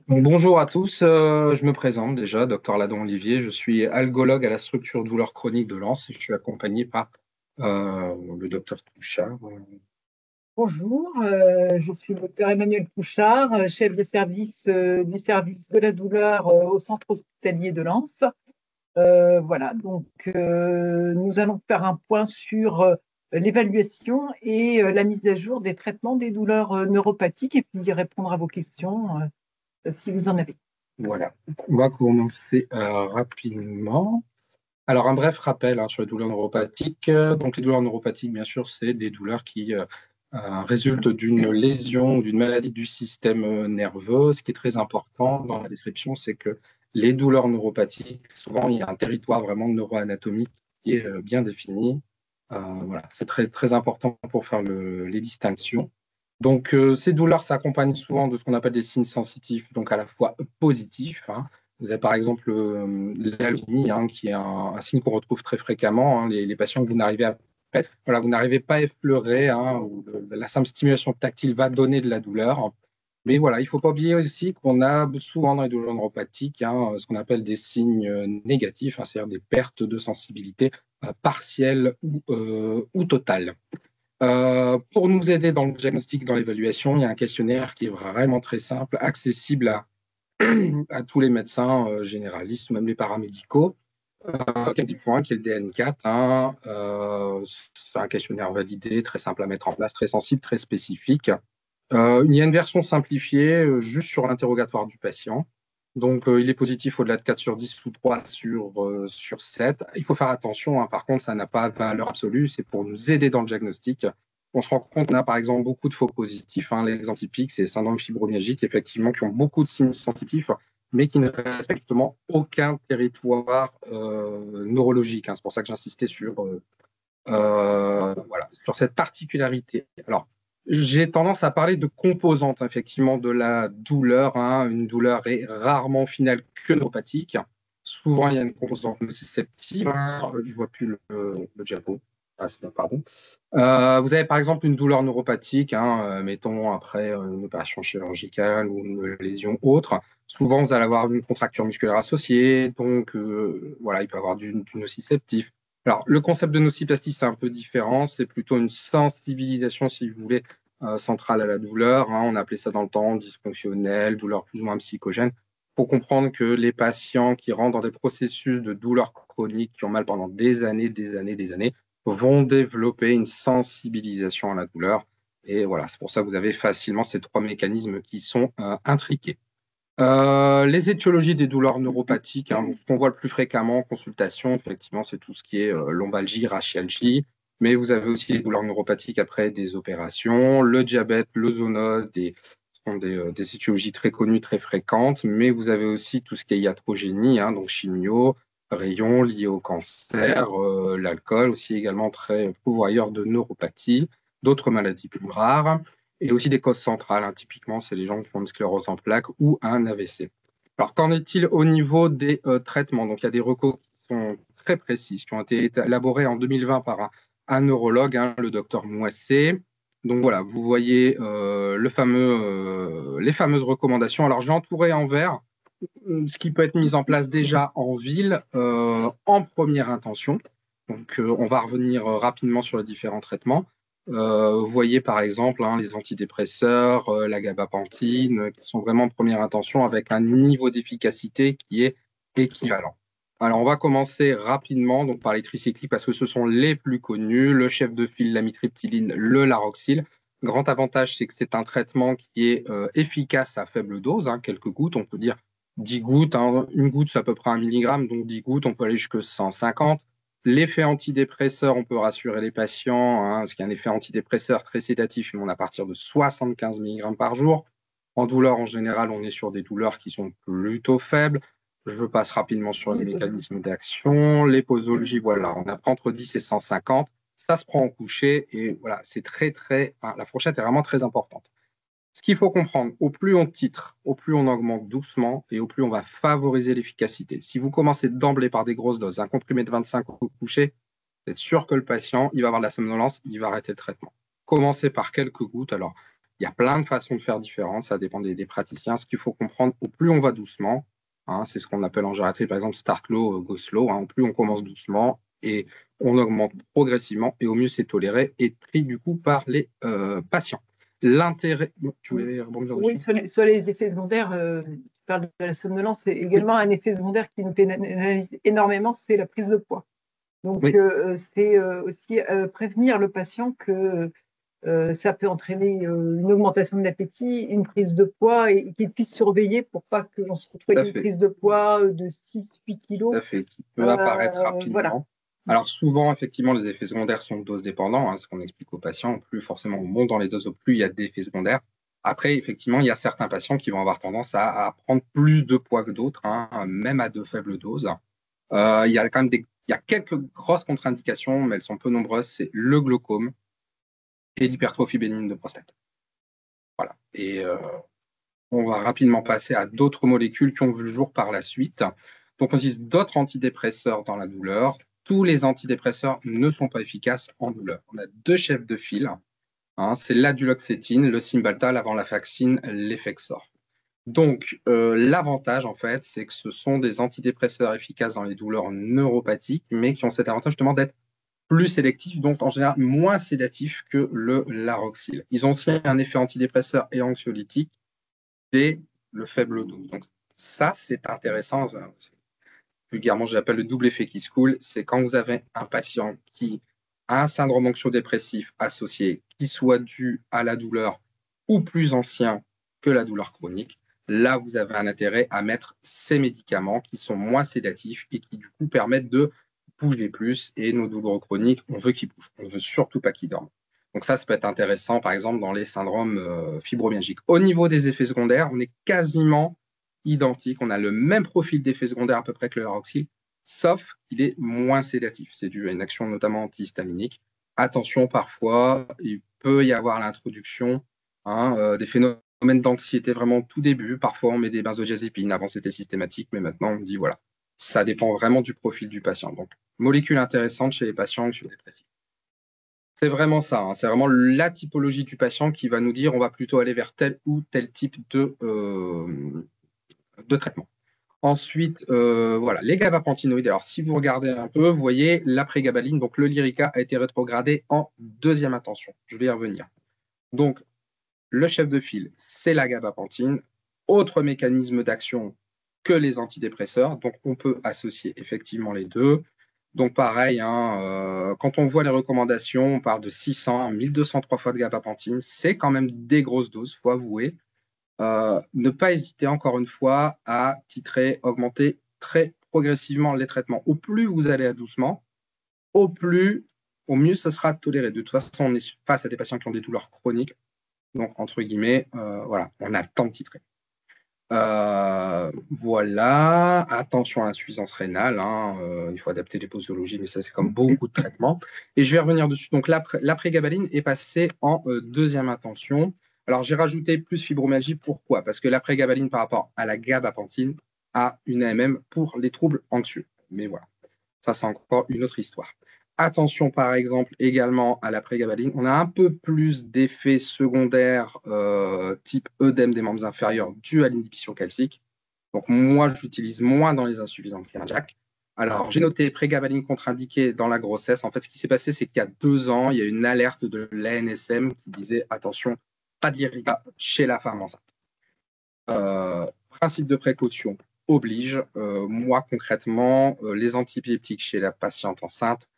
Donc, bonjour à tous, je me présente déjà, docteur Ladon Olivier, je suis algologue à la structure douleur chronique de Lens et je suis accompagné par le docteur Touchard. Bonjour, je suis le docteur Emmanuel Couchard, chef de service du service de la douleur au centre hospitalier de Lens. Voilà, donc nous allons faire un point sur l'évaluation et la mise à jour des traitements des douleurs neuropathiques et puis répondre à vos questions si vous en avez. Voilà, on va commencer rapidement. Alors, un bref rappel sur les douleurs neuropathiques. Donc, les douleurs neuropathiques, bien sûr, c'est des douleurs qui résultent d'une lésion ou d'une maladie du système nerveux. Ce qui est très important dans la description, c'est que les douleurs neuropathiques, souvent, il y a un territoire vraiment neuroanatomique qui est bien défini. Voilà, c'est très, très important pour faire les distinctions. Donc, ces douleurs s'accompagnent souvent de ce qu'on appelle des signes sensitifs, donc à la fois positifs. Vous avez par exemple l'alloténie, qui est un signe qu'on retrouve très fréquemment. Les patients que vous n'arrivez voilà, vous n'arrivez pas à effleurer, ou la simple stimulation tactile va donner de la douleur. Mais voilà, il ne faut pas oublier aussi qu'on a souvent dans les douleurs neuropathiques ce qu'on appelle des signes négatifs, c'est-à-dire des pertes de sensibilité partielles ou totales. Pour nous aider dans le diagnostic, dans l'évaluation, il y a un questionnaire qui est vraiment très simple, accessible à tous les médecins généralistes ou même les paramédicaux, qui a 10 points, qui est le DN4. C'est un questionnaire validé, très simple à mettre en place, très sensible, très spécifique. Il y a une version simplifiée juste sur l'interrogatoire du patient. Donc, il est positif au-delà de 4 sur 10 ou 3 sur 7. Il faut faire attention, par contre, ça n'a pas de valeur absolue, c'est pour nous aider dans le diagnostic. On se rend compte qu'on a par exemple beaucoup de faux positifs. L'exemple typique, c'est le syndrome fibromyalgique, effectivement, qui ont beaucoup de signes sensitifs, mais qui ne respectent justement aucun territoire neurologique. C'est pour ça que j'insistais voilà, sur cette particularité. Alors, j'ai tendance à parler de composantes, effectivement, de la douleur. Une douleur est rarement finale que neuropathique. Souvent, il y a une composante nociceptive. Je ne vois plus le diapo. Ah, c'est bon, pardon. Vous avez par exemple une douleur neuropathique, mettons après une opération chirurgicale ou une lésion autre. Souvent, vous allez avoir une contracture musculaire associée, donc voilà, il peut y avoir du nociceptif. Alors, le concept de nociplastie, c'est un peu différent. C'est plutôt une sensibilisation, si vous voulez, centrale à la douleur. On a appelé ça dans le temps dysfonctionnelle, douleur plus ou moins psychogène. Il faut comprendre que les patients qui rentrent dans des processus de douleur chronique, qui ont mal pendant des années, vont développer une sensibilisation à la douleur. Et voilà, c'est pour ça que vous avez facilement ces trois mécanismes qui sont intriqués. Les étiologies des douleurs neuropathiques, ce qu'on voit le plus fréquemment en consultation, effectivement, c'est tout ce qui est lombalgie, rachialgie, mais vous avez aussi les douleurs neuropathiques après des opérations, le diabète, le zoonose, sont des étiologies très connues, très fréquentes, mais vous avez aussi tout ce qui est iatrogénie, donc chimio, rayons liés au cancer, l'alcool aussi également très pourvoyeur de neuropathie, d'autres maladies plus rares et aussi des causes centrales. Typiquement, c'est les gens qui font une sclérose en plaques ou un AVC. Alors, qu'en est-il au niveau des traitements? Donc, il y a des recours qui sont très précis, qui ont été élaborés en 2020 par un neurologue, le docteur Moissé. Donc, voilà, vous voyez les fameuses recommandations. Alors, j'ai entouré en vert ce qui peut être mis en place déjà en ville en première intention. Donc, on va revenir rapidement sur les différents traitements. Vous voyez par exemple les antidépresseurs, la gabapentine, qui sont vraiment en première intention avec un niveau d'efficacité qui est équivalent. Alors, on va commencer rapidement donc, par les tricycliques parce que ce sont les plus connus, le chef de file, l'amitriptyline, le laroxyle. Grand avantage, c'est que c'est un traitement qui est efficace à faible dose, quelques gouttes, on peut dire 10 gouttes. Une goutte, c'est à peu près 1 milligramme, donc 10 gouttes, on peut aller jusqu'à 150. L'effet antidépresseur, on peut rassurer les patients, parce qu'il y a un effet antidépresseur très sédatif, mais on a à partir de 75 mg par jour. En douleur, en général, on est sur des douleurs qui sont plutôt faibles. Je passe rapidement sur les mécanismes d'action. Les posologies, voilà, on apprend entre 10 et 150. Ça se prend en coucher et voilà, c'est la fourchette est vraiment très importante. Ce qu'il faut comprendre, au plus on titre, au plus on augmente doucement et au plus on va favoriser l'efficacité. Si vous commencez d'emblée par des grosses doses, un comprimé de 25 au coucher, vous êtes sûr que le patient, il va avoir de la somnolence, il va arrêter le traitement. Commencez par quelques gouttes. Alors, Il y a plein de façons de faire différentes, ça dépend des praticiens. Ce qu'il faut comprendre, au plus on va doucement, hein, c'est ce qu'on appelle en gériatrie, par exemple, start low, go slow, hein, au plus on commence doucement et on augmente progressivement, et au mieux c'est toléré et pris du coup par les patients. L'intérêt, tu voulais rebondir Oui, dessus? sur les effets secondaires, tu parles de la somnolence, c'est également un effet secondaire qui nous pénalise énormément, c'est la prise de poids. Donc, Oui, c'est aussi prévenir le patient que ça peut entraîner une augmentation de l'appétit, une prise de poids, et qu'il puisse surveiller pour pas que l'on se retrouve tout avec à une fait. prise de poids de 6-8 Tout kilos. à fait, qui peut apparaître Voilà. rapidement. Alors souvent, effectivement, les effets secondaires sont dose dépendants, hein, ce qu'on explique aux patients. Plus forcément on monte dans les doses, au plus il y a d'effets secondaires. Après, effectivement, il y a certains patients qui vont avoir tendance à prendre plus de poids que d'autres, hein, même à de faibles doses. Il y a quand même il y a quelques grosses contre-indications, mais elles sont peu nombreuses. C'est le glaucome et l'hypertrophie bénigne de prostate. Voilà. Et on va rapidement passer à d'autres molécules qui ont vu le jour par la suite. Donc, on utilise d'autres antidépresseurs dans la douleur. Tous les antidépresseurs ne sont pas efficaces en douleur. On a deux chefs de file, hein, c'est la duloxétine, le Cymbalta, l'venlafaxine, l'Effexor. Donc, l'avantage, en fait, c'est que ce sont des antidépresseurs efficaces dans les douleurs neuropathiques, mais qui ont cet avantage justement d'être plus sélectifs, donc en général moins sédatifs que le Laroxyl. Ils ont aussi un effet antidépresseur et anxiolytique dès le faible dose. Donc, ça, c'est intéressant. Vulgairement, j'appelle le double effet qui se coule. C'est quand vous avez un patient qui a un syndrome anxio-dépressif associé, qui soit dû à la douleur ou plus ancien que la douleur chronique. Là, vous avez un intérêt à mettre ces médicaments qui sont moins sédatifs et qui, du coup, permettent de bouger plus. Et nos douleurs chroniques, on veut qu'ils bougent. On ne veut surtout pas qu'ils dorment. Donc ça peut être intéressant, par exemple, dans les syndromes fibromyalgiques. Au niveau des effets secondaires, on est quasiment identique. On a le même profil d'effets secondaires à peu près que le Laroxyl, sauf qu'il est moins sédatif. C'est dû à une action notamment antihistaminique. Attention, parfois, il peut y avoir l'introduction des phénomènes d'anxiété vraiment au tout début. Parfois, on met des benzodiazépines. Avant, c'était systématique, mais maintenant, on dit voilà. Ça dépend vraiment du profil du patient. Donc, molécule intéressante chez les patients anxio-dépressifs. C'est vraiment ça, hein. C'est vraiment la typologie du patient qui va nous dire on va plutôt aller vers tel ou tel type de traitement. Ensuite, voilà, les gabapentinoïdes. Alors, si vous regardez un peu, vous voyez, la prégabaline, donc le Lyrica, a été rétrogradé en deuxième intention. Je vais y revenir. Donc, le chef de file, c'est la gabapentine. Autre mécanisme d'action que les antidépresseurs. Donc, on peut associer effectivement les deux. Donc, pareil, hein, quand on voit les recommandations, on parle de 600, 1203 fois de gabapentine. C'est quand même des grosses doses, il faut avouer. Ne pas hésiter encore une fois à titrer, augmenter très progressivement les traitements. Au plus vous allez à doucement, au mieux ce sera toléré. De toute façon, on est face à des patients qui ont des douleurs chroniques. Donc, entre guillemets, voilà, on a le temps de titrer. Voilà, attention à l'insuffisance rénale, hein, il faut adapter les posologies, mais ça c'est comme beaucoup de traitements. Et je vais revenir dessus. Donc la prégabaline est passée en deuxième intention. Alors j'ai rajouté plus fibromyalgie, pourquoi? Parce que la prégabaline par rapport à la gabapentine a une AMM pour les troubles anxieux. Mais voilà, ça c'est encore une autre histoire. Attention par exemple également à la prégabaline, on a un peu plus d'effets secondaires type œdème des membres inférieurs dû à l'inhibition calcique. Donc moi, je l'utilise moins dans les insuffisances cardiaques. Alors j'ai noté prégabaline contre-indiquée dans la grossesse. En fait, ce qui s'est passé, c'est qu'il y a 2 ans, il y a une alerte de l'ANSM qui disait attention, pas de Lyrica chez la femme enceinte. Principe de précaution oblige. Moi, concrètement, les antibiotiques chez la patiente enceinte,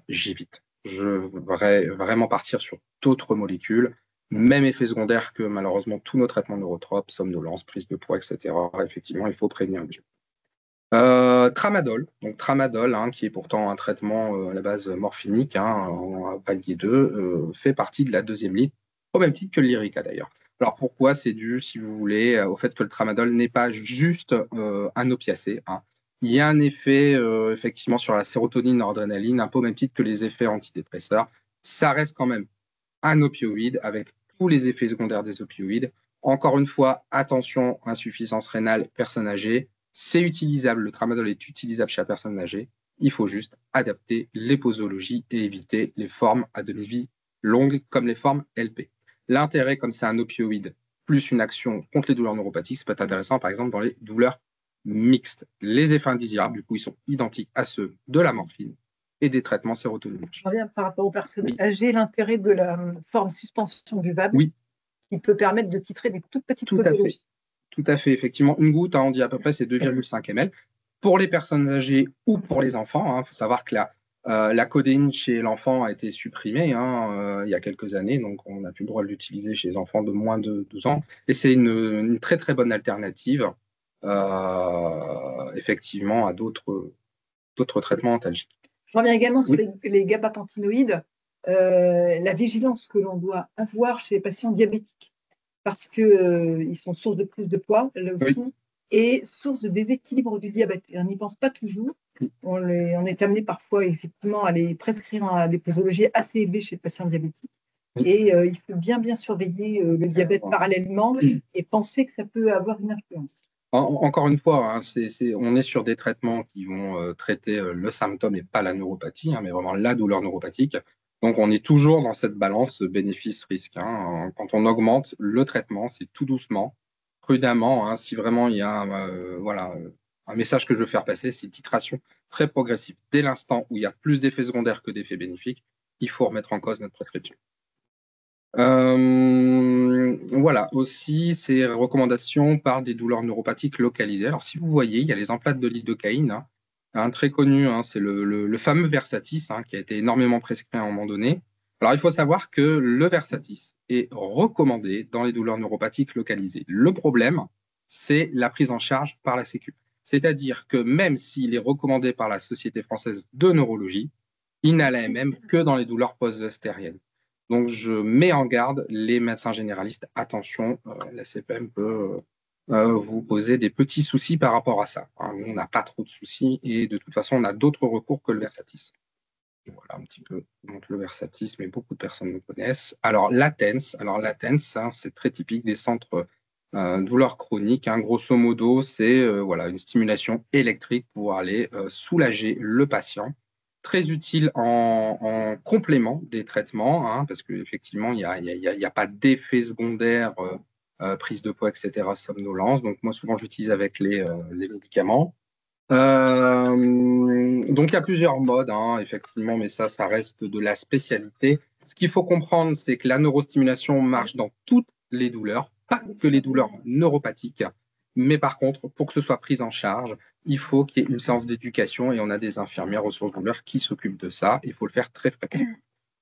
j'évite. Je voudrais vraiment partir sur d'autres molécules, même effet secondaire que malheureusement tous nos traitements neurotropes, somnolence, prise de poids, etc. Effectivement, il faut prévenir les gens. Tramadol, donc tramadol, hein, qui est pourtant un traitement à la base morphinique, hein, en palier 2, fait partie de la deuxième ligne, au même titre que le Lyrica d'ailleurs. Alors pourquoi? C'est dû, si vous voulez, au fait que le tramadol n'est pas juste un opiacé, hein. Il y a un effet effectivement sur la sérotonine, noradrénaline, un peu au même titre que les effets antidépresseurs. Ça reste quand même un opioïde avec tous les effets secondaires des opioïdes. Encore une fois, attention, insuffisance rénale, personne âgée. C'est utilisable, le tramadol est utilisable chez la personne âgée. Il faut juste adapter les posologies et éviter les formes à demi-vie longues comme les formes LP. L'intérêt, comme c'est un opioïde, plus une action contre les douleurs neuropathiques, ça peut être intéressant, par exemple, dans les douleurs mixtes. Les effets indésirables, du coup, ils sont identiques à ceux de la morphine et des traitements sérotoninergiques. Je reviens par rapport aux personnes âgées, l'intérêt de la forme suspension buvable, oui, qui peut permettre de titrer des toutes petites posologies. Tout à fait, effectivement. Une goutte, on dit à peu près, c'est 2,5 ml. Pour les personnes âgées ou pour les enfants, faut savoir que la codéine chez l'enfant a été supprimée il y a quelques années, donc on n'a plus le droit de l'utiliser chez les enfants de moins de 12 ans. Et c'est une très très bonne alternative, effectivement, à d'autres traitements antalgiques. Je reviens également sur les gabapentinoïdes, la vigilance que l'on doit avoir chez les patients diabétiques, parce qu'ils sont source de prise de poids, là aussi, et source de déséquilibre du diabète. Et on n'y pense pas toujours. On est amené parfois, effectivement, à les prescrire à des posologies assez élevées chez les patients diabétiques. Et il faut bien surveiller le diabète parallèlement et penser que ça peut avoir une influence. Encore une fois, on est sur des traitements qui vont traiter le symptôme et pas la neuropathie, mais vraiment la douleur neuropathique. Donc, on est toujours dans cette balance bénéfice-risque. Quand on augmente le traitement, c'est tout doucement, prudemment. Si vraiment il y a un message que je veux faire passer, c'est une titration très progressive. Dès l'instant où il y a plus d'effets secondaires que d'effets bénéfiques, il faut remettre en cause notre prescription. Voilà, aussi, ces recommandations parlent des douleurs neuropathiques localisées. Alors, si vous voyez, il y a les emplantes de lidocaïne, très connu, c'est le fameux Versatis, qui a été énormément prescrit à un moment donné. Alors, il faut savoir que le Versatis est recommandé dans les douleurs neuropathiques localisées. Le problème, c'est la prise en charge par la Sécu. C'est-à-dire que même s'il est recommandé par la Société française de neurologie, il n'a la MM que dans les douleurs post-stériennes. Donc, je mets en garde les médecins généralistes. Attention, la CPM peut vous poser des petits soucis par rapport à ça. On n'a pas trop de soucis et de toute façon, on a d'autres recours que le Versatis. Voilà un petit peu donc le Versatis, mais beaucoup de personnes le connaissent. Alors, l'Athens, c'est très typique des centres douleurs chroniques. Grosso modo, c'est une stimulation électrique pour aller soulager le patient. Très utile en complément des traitements, parce qu'effectivement, il n'y a pas d'effet secondaire, prise de poids, etc., somnolence. Donc, moi, souvent, j'utilise avec les médicaments. Donc, il y a plusieurs modes, effectivement, mais ça reste de la spécialité. Ce qu'il faut comprendre, c'est que la neurostimulation marche dans toutes les douleurs, pas que les douleurs neuropathiques. Mais par contre, pour que ce soit pris en charge, il faut qu'il y ait une séance d'éducation et on a des infirmières ressources douleurs qui s'occupent de ça. Il faut le faire très fréquemment.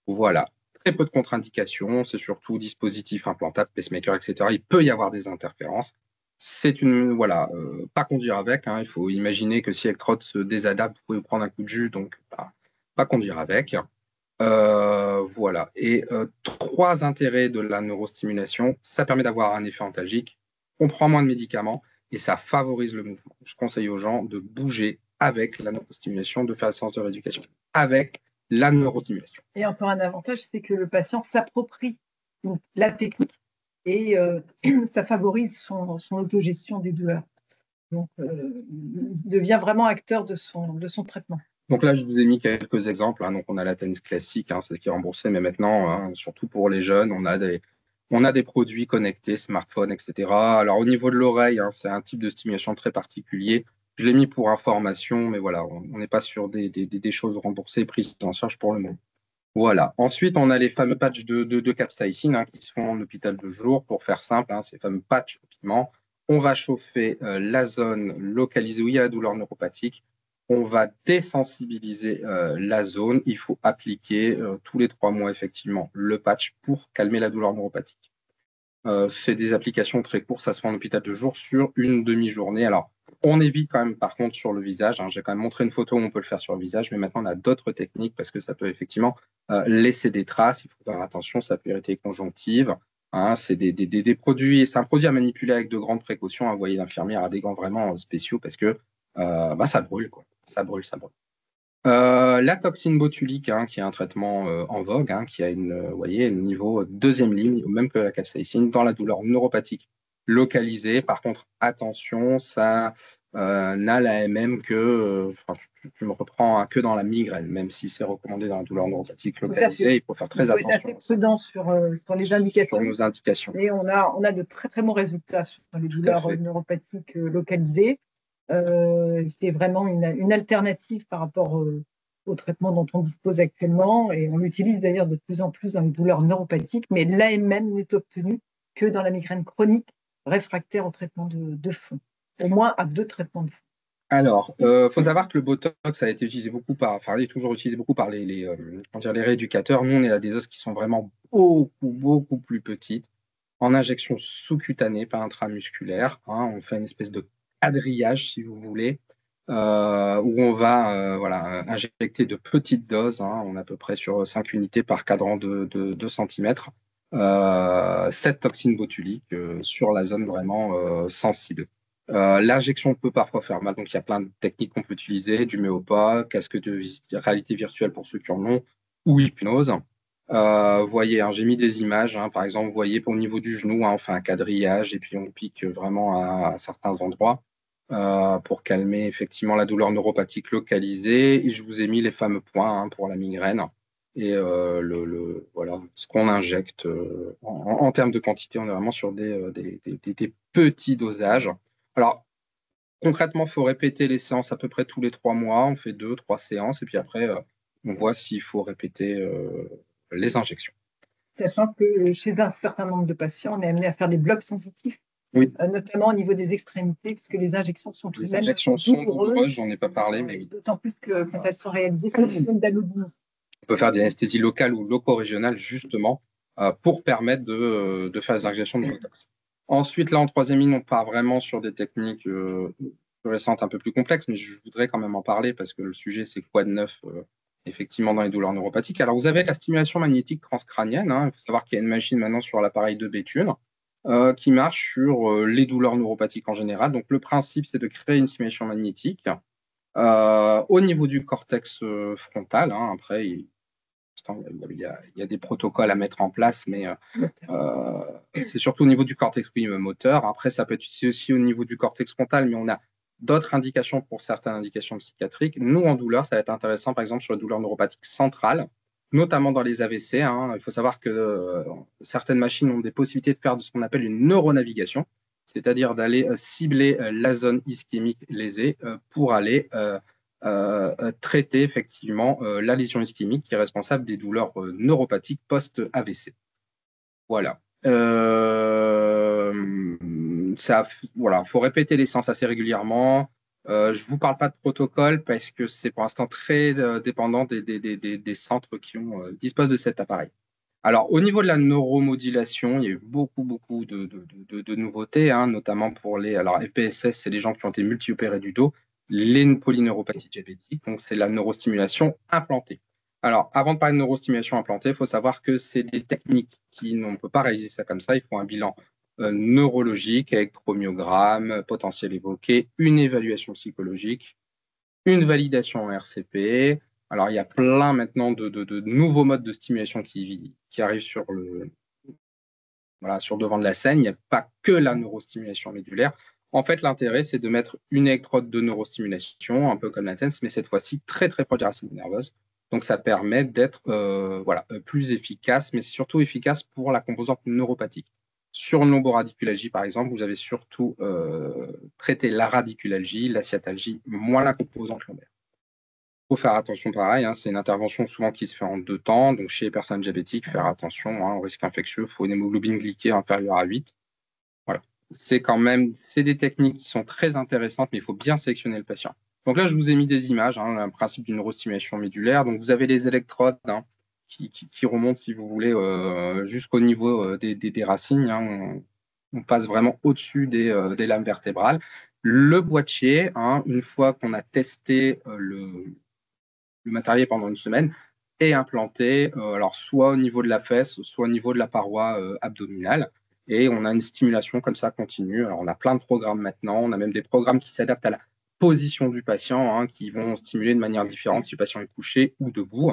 Voilà. Très peu de contre-indications, c'est surtout dispositif implantable, pacemaker, etc. Il peut y avoir des interférences. C'est pas conduire avec. Il faut imaginer que si l'électrode se désadapte, vous pouvez prendre un coup de jus, donc pas conduire avec. Voilà. Et 3 intérêts de la neurostimulation, ça permet d'avoir un effet antalgique, on prend moins de médicaments et ça favorise le mouvement. Je conseille aux gens de bouger avec la neurostimulation, de faire la séance de rééducation avec la neurostimulation. Et encore un avantage, c'est que le patient s'approprie la technique et ça favorise son autogestion des douleurs. Donc, il devient vraiment acteur de son traitement. Donc là, je vous ai mis quelques exemples. Donc, on a la TENS classique, c'est ce qui est remboursé, mais maintenant, surtout pour les jeunes, on a des produits connectés, smartphones, etc. Alors, au niveau de l'oreille, c'est un type de stimulation très particulier. Je l'ai mis pour information, mais voilà, on n'est pas sur des choses remboursées, prises en charge pour le moment. Voilà. Ensuite, on a les fameux patchs de capsaïcine qui se font en hôpital de jour. Pour faire simple, ces fameux patchs au piment. On va chauffer la zone localisée où il y a la douleur neuropathique. On va désensibiliser la zone. Il faut appliquer tous les 3 mois, effectivement, le patch pour calmer la douleur neuropathique. C'est des applications très courtes, ça se fait en hôpital de jour sur une demi-journée. Alors, on évite quand même, par contre, sur le visage. J'ai quand même montré une photo où on peut le faire sur le visage, mais maintenant, on a d'autres techniques parce que ça peut effectivement laisser des traces. Il faut faire attention, ça peut irriter les conjonctives. C'est des produits, c'est un produit à manipuler avec de grandes précautions. Vous voyez, l'infirmière a des gants vraiment spéciaux parce que ça brûle, quoi. Ça brûle. La toxine botulique, qui est un traitement en vogue, qui a un niveau 2e ligne, même que la capsaïcine, dans la douleur neuropathique localisée. Par contre, attention, ça n'a l'AMM que, tu me reprends, hein, que dans la migraine, même si c'est recommandé dans la douleur neuropathique localisée, il faut faire très attention. Il faut être assez prudent sur les indications. Sur nos indications. Et on a de très très bons résultats sur les douleurs neuropathiques localisées. C'est vraiment une alternative par rapport au traitement dont on dispose actuellement, et on l'utilise d'ailleurs de plus en plus dans les douleurs neuropathiques, mais l'AMM n'est obtenu que dans la migraine chronique réfractaire au traitement de fond, au moins à 2 traitements de fond. Alors, faut savoir que le Botox a été utilisé beaucoup il est toujours utilisé beaucoup par les rééducateurs. Nous, on est à des doses qui sont vraiment beaucoup plus petites, en injection sous-cutanée, pas intramusculaire. Hein. On fait une espèce de quadrillage, si vous voulez, où on va injecter de petites doses. Hein. On est à peu près sur 5 unités par cadran de 2 cm. 7 toxines botuliques sur la zone vraiment sensible. L'injection peut parfois faire mal, donc il y a plein de techniques qu'on peut utiliser, du méopa, casque de réalité virtuelle pour ceux qui en ont, ou hypnose. Vous voyez, hein, j'ai mis des images, hein, par exemple, vous voyez au niveau du genou, hein, on fait un quadrillage et puis on pique vraiment à certains endroits pour calmer effectivement la douleur neuropathique localisée. Et je vous ai mis les fameux points, hein, pour la migraine et voilà, ce qu'on injecte en termes de quantité. On est vraiment sur des petits dosages. Alors, concrètement, il faut répéter les séances à peu près tous les 3 mois. On fait 2-3 séances et puis après, on voit s'il faut répéter les injections. Sachant que chez un certain nombre de patients, on est amené à faire des blocs sensitifs, oui. Notamment au niveau des extrémités, puisque les injections sont tout de même injections sont douloureuses, j'en ai pas parlé, mais d'autant plus que quand elles sont réalisées sous le système d'allodie. On peut faire des anesthésies locales ou loco-régionales justement pour permettre de faire des injections de Botox. Ensuite, là, en troisième ligne, on part vraiment sur des techniques plus récentes, un peu plus complexes, mais je voudrais quand même en parler parce que le sujet, c'est quoi de neuf effectivement dans les douleurs neuropathiques. Alors, vous avez la stimulation magnétique transcrânienne. Hein. Il faut savoir qu'il y a une machine maintenant sur l'appareil de Béthune qui marche sur les douleurs neuropathiques en général. Donc, le principe, c'est de créer une stimulation magnétique au niveau du cortex frontal. Hein. Après, il y a des protocoles à mettre en place, mais c'est surtout au niveau du cortex moteur. Après, ça peut être utilisé aussi au niveau du cortex frontal, mais on a d'autres indications pour certaines indications psychiatriques. Nous, en douleur, ça va être intéressant, par exemple, sur les douleurs neuropathiques centrales, notamment dans les AVC. Hein. Il faut savoir que certaines machines ont des possibilités de faire de ce qu'on appelle une neuronavigation, c'est-à-dire d'aller cibler la zone ischémique lésée pour aller traiter effectivement la lésion ischémique qui est responsable des douleurs neuropathiques post-AVC. Voilà. Voilà, faut répéter les séances assez régulièrement. Je vous parle pas de protocole parce que c'est pour l'instant très dépendant des centres qui disposent de cet appareil. Alors, au niveau de la neuromodulation, il y a eu beaucoup de nouveautés, hein, notamment pour les. Alors, EPSS, c'est les gens qui ont été multi-opérés du dos, les polyneuropathies diabétiques, donc c'est la neurostimulation implantée. Alors, avant de parler de neurostimulation implantée, il faut savoir que c'est des techniques on ne peut pas réaliser ça comme ça. Il faut un bilan neurologique, électromyogramme, potentiel évoqué, une évaluation psychologique, une validation en RCP. Alors, il y a plein maintenant de nouveaux modes de stimulation qui arrivent sur le devant de la scène. Il n'y a pas que la neurostimulation médulaire. En fait, l'intérêt, c'est de mettre une électrode de neurostimulation, un peu comme la TENS, mais cette fois-ci très proche des racines nerveuses. Donc, ça permet d'être plus efficace, mais c'est surtout efficace pour la composante neuropathique. Sur une lomboradiculalgie, par exemple, vous avez surtout traité la radiculalgie, la sciatalgie, moins la composante lombaire. Il faut faire attention pareil, hein, c'est une intervention souvent qui se fait en 2 temps. Donc, chez les personnes diabétiques, faire attention au risque infectieux. Il faut une hémoglobine glyquée inférieure à 8. Voilà. C'est des techniques qui sont très intéressantes, mais il faut bien sélectionner le patient. Donc là, je vous ai mis des images, hein, le principe d'une neurostimulation médulaire. Donc, vous avez les électrodes qui remontent, si vous voulez, jusqu'au niveau des racines. Hein. On passe vraiment au-dessus des lames vertébrales. Le boîtier, hein, une fois qu'on a testé le matériel pendant une semaine, est implanté, alors soit au niveau de la fesse, soit au niveau de la paroi abdominale. Et on a une stimulation comme ça continue. Alors, on a plein de programmes maintenant. On a même des programmes qui s'adaptent à la position du patient, hein, qui vont stimuler de manière différente si le patient est couché ou debout.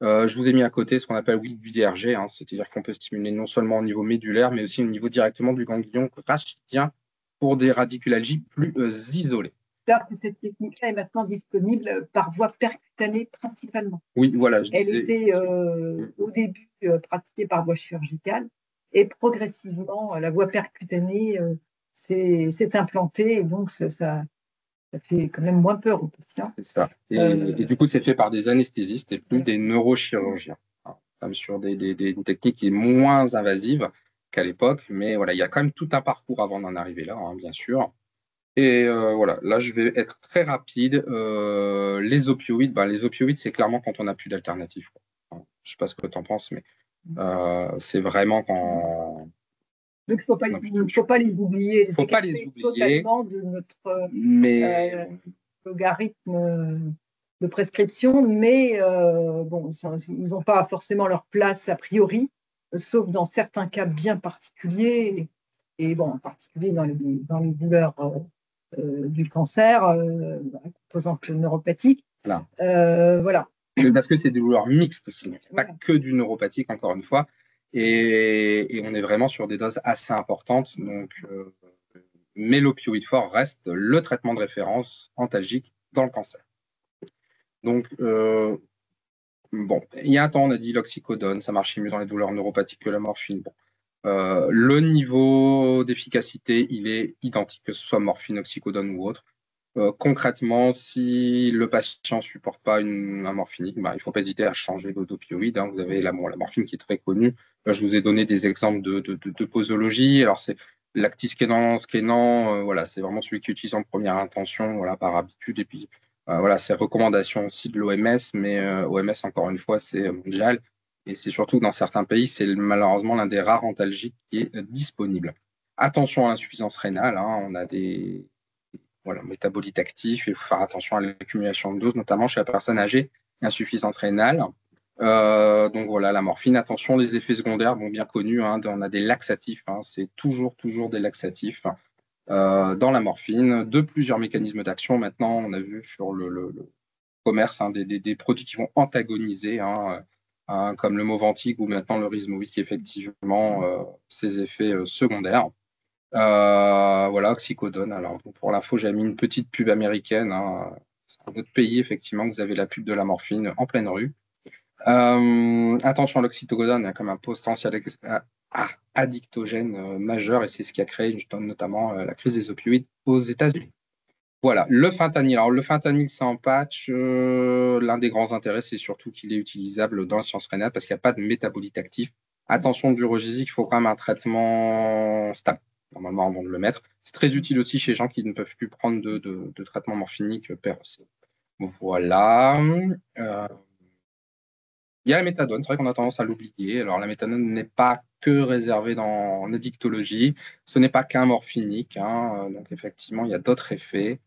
Je vous ai mis à côté ce qu'on appelle du DRG, hein, c'est-à-dire qu'on peut stimuler non seulement au niveau médulaire, mais aussi au niveau directement du ganglion rachidien pour des radiculalgies plus isolées. C'est-à-dire que cette technique-là est maintenant disponible par voie percutanée principalement. Oui, voilà, Elle était au début pratiquée par voie chirurgicale et progressivement, la voie percutanée s'est implantée et donc ça fait quand même moins peur aux patients. C'est ça. Et du coup, c'est fait par des anesthésistes et plus des neurochirurgiens. Comme sur une technique qui est moins invasive qu'à l'époque, mais voilà, il y a quand même tout un parcours avant d'en arriver là, bien sûr. Et voilà, là, je vais être très rapide. Les opioïdes, les opioïdes, c'est clairement quand on n'a plus d'alternative. Je ne sais pas ce que tu en penses, mais c'est vraiment quand. Donc, il ne faut pas les oublier. Il ne faut pas les oublier. Totalement de notre logarithme de prescription, mais bon, ils n'ont pas forcément leur place a priori, sauf dans certains cas bien particuliers. Et bon, en particulier dans les douleurs du cancer, composante neuropathique. Voilà. Parce que c'est des douleurs mixtes aussi, c'est pas que du neuropathique, encore une fois. Et on est vraiment sur des doses assez importantes. Donc, mais l'opioïde fort reste le traitement de référence antalgique dans le cancer. Donc, bon, il y a un temps, on a dit l'oxycodone, ça marchait mieux dans les douleurs neuropathiques que la morphine. Bon. Le niveau d'efficacité, il est identique, que ce soit morphine, oxycodone ou autre. Concrètement, si le patient ne supporte pas un morphinique, il ne faut pas hésiter à changer d'opioïde. Vous avez la morphine qui est très connue. Là, je vous ai donné des exemples de posologie. Alors, c'est l'actiskénan, voilà, c'est vraiment celui qui est utilisé en première intention, voilà, par habitude. Et puis, voilà, c'est recommandation aussi de l'OMS, mais OMS, encore une fois, c'est mondial. Et c'est surtout que dans certains pays, c'est malheureusement l'un des rares antalgiques qui est disponible. Attention à l'insuffisance rénale. On a des métabolites actifs. Il faut faire attention à l'accumulation de doses, notamment chez la personne âgée insuffisante rénale. Donc voilà, la morphine. Attention, les effets secondaires, bien connus. On a des laxatifs. C'est toujours des laxatifs dans la morphine, de plusieurs mécanismes d'action. Maintenant, on a vu sur le commerce des produits qui vont antagoniser, comme le Movantik ou maintenant le Rismovic, effectivement, ces effets secondaires. Voilà, oxycodone. Alors, pour l'info, j'ai mis une petite pub américaine. C'est un autre pays, effectivement, vous avez la pub de la morphine en pleine rue. Attention à l'oxycodone, il y a comme un potentiel addictogène majeur et c'est ce qui a créé notamment la crise des opioïdes aux États-Unis. Voilà, le fentanyl. Alors, le fentanyl, c'est en patch. L'un des grands intérêts, c'est surtout qu'il est utilisable dans la science rénale parce qu'il n'y a pas de métabolite actif. Attention durogésique, il faut quand même un traitement stable, normalement, avant de le mettre. C'est très utile aussi chez les gens qui ne peuvent plus prendre de traitement morphinique PEROS. Voilà. Il y a la méthadone, c'est vrai qu'on a tendance à l'oublier. Alors, la méthadone n'est pas que réservée en addictologie, ce n'est pas qu'un morphinique. Donc, effectivement, il y a d'autres effets.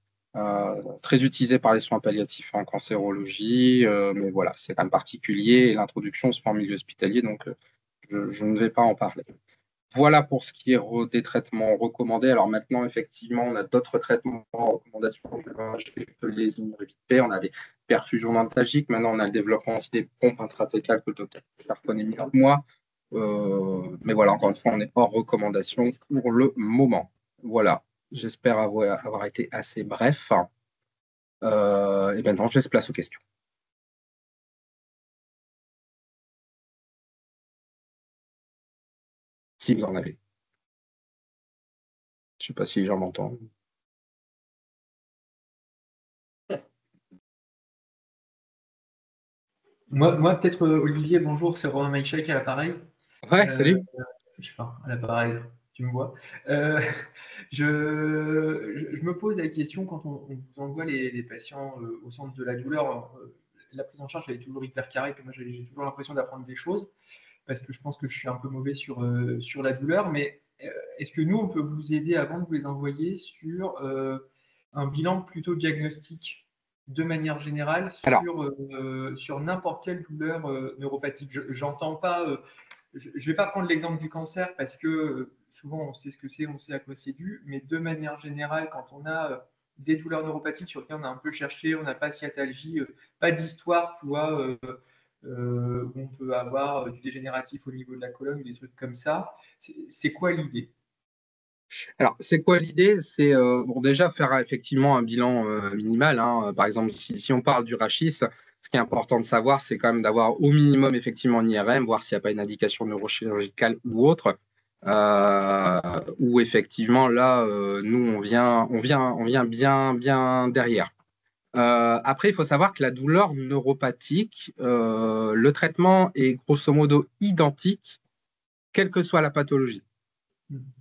Très utilisé par les soins palliatifs en cancérologie, mais voilà, c'est quand même particulier et l'introduction se fait en milieu hospitalier, donc je ne vais pas en parler. Voilà pour ce qui est des traitements recommandés. Alors maintenant, effectivement, on a d'autres traitements en recommandation. Je vais les énumérer vite fait. On a des perfusions dentalgiques. Maintenant, on a le développement aussi des pompes intratécales que le docteur connaît mieux que moi. Mais voilà, encore une fois, on est hors recommandation pour le moment. Voilà. J'espère avoir été assez bref. Et maintenant, je laisse place aux questions. Si vous en avez. Je ne sais pas si les gens m'entendent. Moi peut-être, Olivier, bonjour, c'est Romain Maïchek à l'appareil. Ouais, salut. Je sais pas, à l'appareil, tu me vois. Je me pose la question, quand on vous envoie les patients au centre de la douleur, la prise en charge elle est toujours hyper carrée, puis moi j'ai toujours l'impression d'apprendre des choses, parce que je pense que je suis un peu mauvais sur la douleur, mais est-ce que nous, on peut vous aider avant de vous les envoyer sur un bilan plutôt diagnostique de manière générale sur n'importe quelle douleur neuropathique? J'entends pas, je ne vais pas prendre l'exemple du cancer parce que souvent on sait ce que c'est, on sait à quoi c'est dû, mais de manière générale, quand on a des douleurs neuropathiques sur lesquelles on a un peu cherché, on n'a pas de sciatalgie, pas d'histoire, tu vois, où on peut avoir du dégénératif au niveau de la colonne, des trucs comme ça, c'est quoi l'idée? Alors, c'est quoi l'idée? C'est bon, déjà faire effectivement un bilan minimal, hein. Par exemple, si on parle du rachis, ce qui est important de savoir, c'est quand même d'avoir au minimum effectivement un IRM, voir s'il n'y a pas une indication neurochirurgicale ou autre. Où effectivement, là, nous, on vient bien derrière. Après, il faut savoir que la douleur neuropathique, le traitement est grosso modo identique, quelle que soit la pathologie.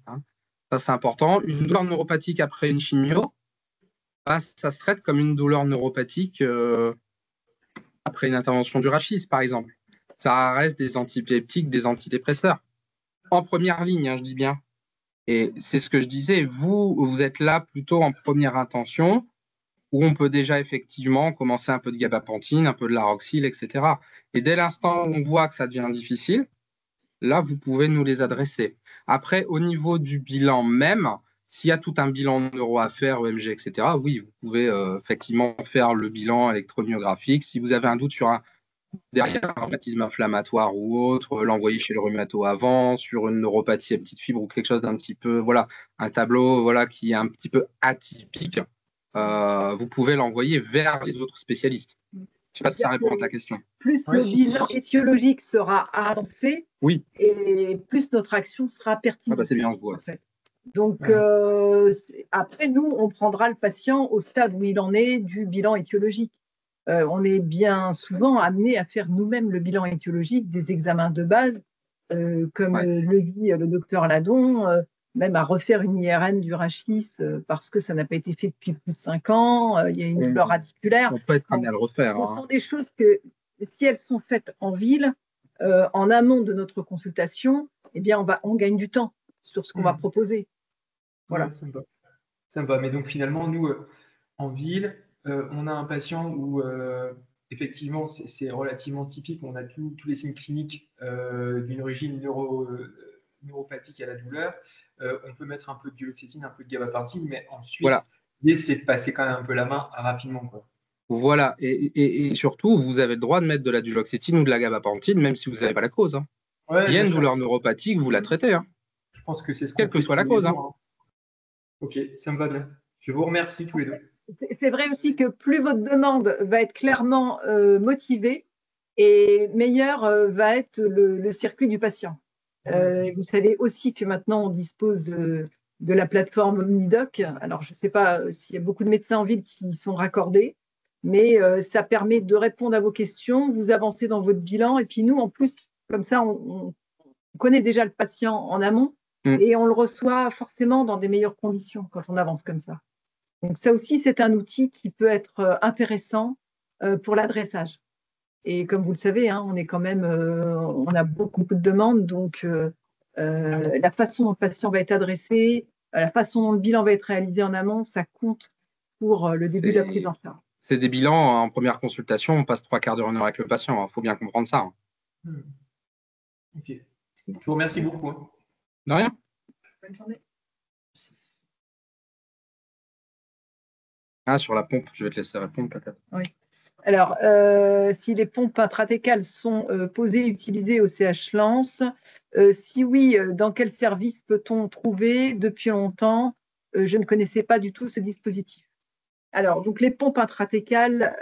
Hein. Ça, c'est important. Une douleur neuropathique après une chimio, bah, ça se traite comme une douleur neuropathique après une intervention du rachis, par exemple. Ça reste des antipeptiques, des antidépresseurs. En première ligne, hein, je dis bien. Et c'est ce que je disais, vous êtes là plutôt en première intention, où on peut déjà effectivement commencer un peu de gabapentine, un peu de laroxyl, etc. Et dès l'instant où on voit que ça devient difficile, là, vous pouvez nous les adresser. Après, au niveau du bilan même, s'il y a tout un bilan neuro à faire, EMG, etc., oui, vous pouvez effectivement faire le bilan électromyographique. Si vous avez un doute sur derrière un rhumatisme inflammatoire ou autre, l'envoyer chez le rhumato avant, sur une neuropathie à petite fibre ou quelque chose d'un petit peu, voilà, un tableau voilà, qui est un petit peu atypique, vous pouvez l'envoyer vers les autres spécialistes. Je ne sais pas si ça répond à ta question. Plus le bilan étiologique sera avancé, oui, et plus notre action sera pertinente. Ah bah c'est bien, on se voit. En fait. Donc, après, nous, on prendra le patient au stade où il en est du bilan étiologique. On est bien souvent amené à faire nous-mêmes le bilan étiologique des examens de base, comme le dit le docteur Ladon, même à refaire une IRM du rachis parce que ça n'a pas été fait depuis plus de 5 ans, il y a une douleur radiculaire. On peut être amené à le refaire. Ce sont des choses que, si elles sont faites en ville, en amont de notre consultation, eh bien, on gagne du temps sur ce qu'on va proposer. Voilà. Ouais, sympa. Mais donc finalement, nous, en ville, on a un patient où effectivement c'est relativement typique. On a tous les signes cliniques d'une origine neuropathique à la douleur. On peut mettre un peu de duloxétine, un peu de gabapentine, mais ensuite, l'idée c'est de passer quand même un peu la main rapidement, quoi. Voilà, et surtout, vous avez le droit de mettre de la duloxétine ou de la gabapentine, même si vous n'avez pas la cause. Hein. Ouais, il y a une douleur neuropathique, vous la traitez. Hein. Je pense que c'est ce quelle que soit la cause. Hein. Ok, ça me va bien. Je vous remercie tous les deux. C'est vrai aussi que plus votre demande va être clairement motivée, et meilleur va être le circuit du patient. Vous savez aussi que maintenant, on dispose de la plateforme OmniDoc. Alors, je ne sais pas s'il y a beaucoup de médecins en ville qui y sont raccordés, mais ça permet de répondre à vos questions, vous avancez dans votre bilan, et puis nous, en plus, comme ça, on connaît déjà le patient en amont, et on le reçoit forcément dans des meilleures conditions quand on avance comme ça. Donc ça aussi, c'est un outil qui peut être intéressant pour l'adressage. Et comme vous le savez, hein, on est quand même, on a beaucoup de demandes, donc la façon dont le patient va être adressé, la façon dont le bilan va être réalisé en amont, ça compte pour le début de la prise en charge. C'est des bilans en première consultation, on passe 3/4 d'heure, 1 heure avec le patient. Il faut bien comprendre ça. Hein. Ok. Je vous remercie beaucoup. Hein. De rien. Bonne journée. Ah, sur la pompe, je vais te laisser répondre peut-être. Oui. Alors, si les pompes intratécales sont posées, utilisées au CH Lens, si oui, dans quel service peut-on trouver depuis longtemps? Je ne connaissais pas du tout ce dispositif. Alors, donc les pompes intratécales,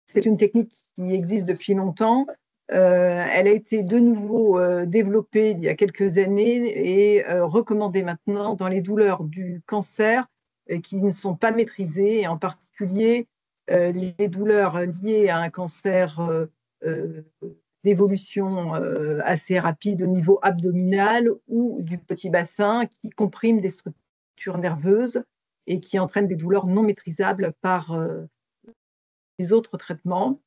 c'est une technique qui existe depuis longtemps. Elle a été de nouveau développée il y a quelques années et recommandée maintenant dans les douleurs du cancer qui ne sont pas maîtrisées, et en particulier les douleurs liées à un cancer d'évolution assez rapide au niveau abdominal ou du petit bassin qui comprime des structures nerveuses et qui entraînent des douleurs non maîtrisables par les autres traitements.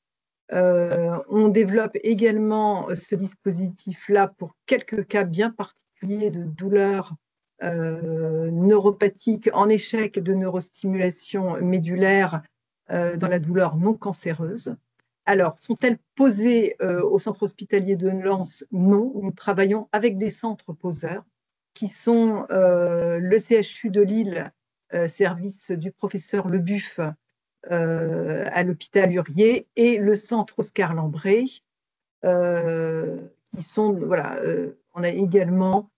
On développe également ce dispositif-là pour quelques cas bien particuliers de douleurs neuropathiques en échec de neurostimulation médulaire dans la douleur non cancéreuse. Alors, sont-elles posées au centre hospitalier de Lens? Non, nous travaillons avec des centres poseurs qui sont le CHU de Lille, service du professeur Lebuff, à l'hôpital Urier, et le centre Oscar Lambré, qui sont, voilà, on a également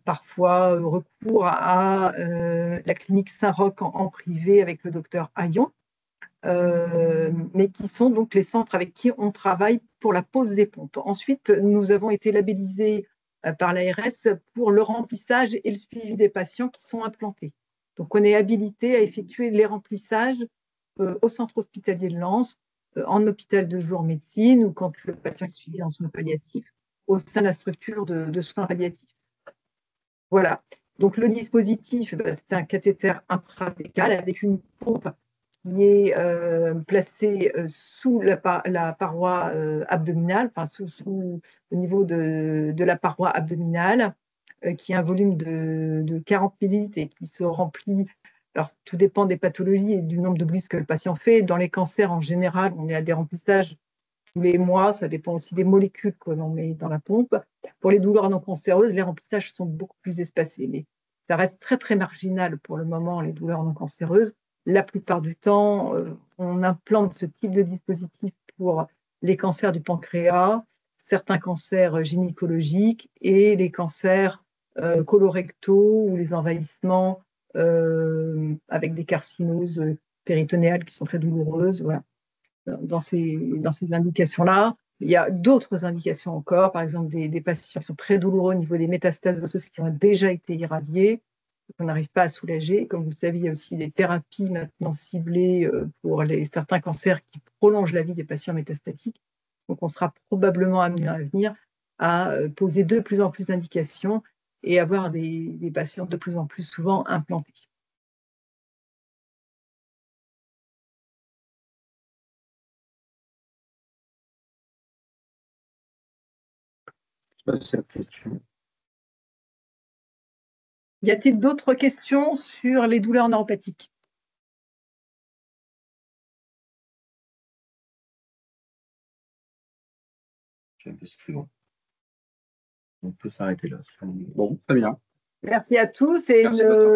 parfois recours à la clinique Saint-Roch en privé avec le docteur Hayon, mais qui sont donc les centres avec qui on travaille pour la pose des pompes. Ensuite, nous avons été labellisés par l'ARS pour le remplissage et le suivi des patients qui sont implantés. Donc, on est habilité à effectuer les remplissages au centre hospitalier de Lens, en hôpital de jour médecine ou quand le patient est suivi en soins palliatifs au sein de la structure de soins palliatifs. Voilà. Donc, le dispositif, c'est un cathéter intrathecal avec une pompe qui est placée sous la paroi abdominale, enfin au niveau de la paroi abdominale, qui a un volume de 40 millilitres et qui se remplit. Alors, tout dépend des pathologies et du nombre de blouses que le patient fait. Dans les cancers, en général, on est à des remplissages tous les mois. Ça dépend aussi des molécules que l'on met dans la pompe. Pour les douleurs non cancéreuses, les remplissages sont beaucoup plus espacés. Mais ça reste très, très marginal pour le moment, les douleurs non cancéreuses. La plupart du temps, on implante ce type de dispositif pour les cancers du pancréas, certains cancers gynécologiques et les cancers colorectaux ou les envahissements avec des carcinoses péritonéales qui sont très douloureuses. Voilà. Dans ces indications-là, il y a d'autres indications encore, par exemple des patients qui sont très douloureux au niveau des métastases osseuses qui ont déjà été irradiées, qu'on n'arrive pas à soulager. Comme vous le savez, il y a aussi des thérapies maintenant ciblées pour certains cancers qui prolongent la vie des patients métastatiques. Donc, on sera probablement amené à venir à poser de plus en plus d'indications et avoir des patients de plus en plus souvent implantés. Cette question. Y a-t-il d'autres questions sur les douleurs neuropathiques? On peut s'arrêter là. Bon, très bien. Merci à tous et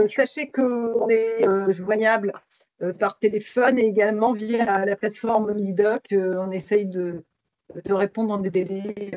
sachez qu'on est joignable par téléphone et également via la plateforme Midoc. On essaye de répondre dans des délais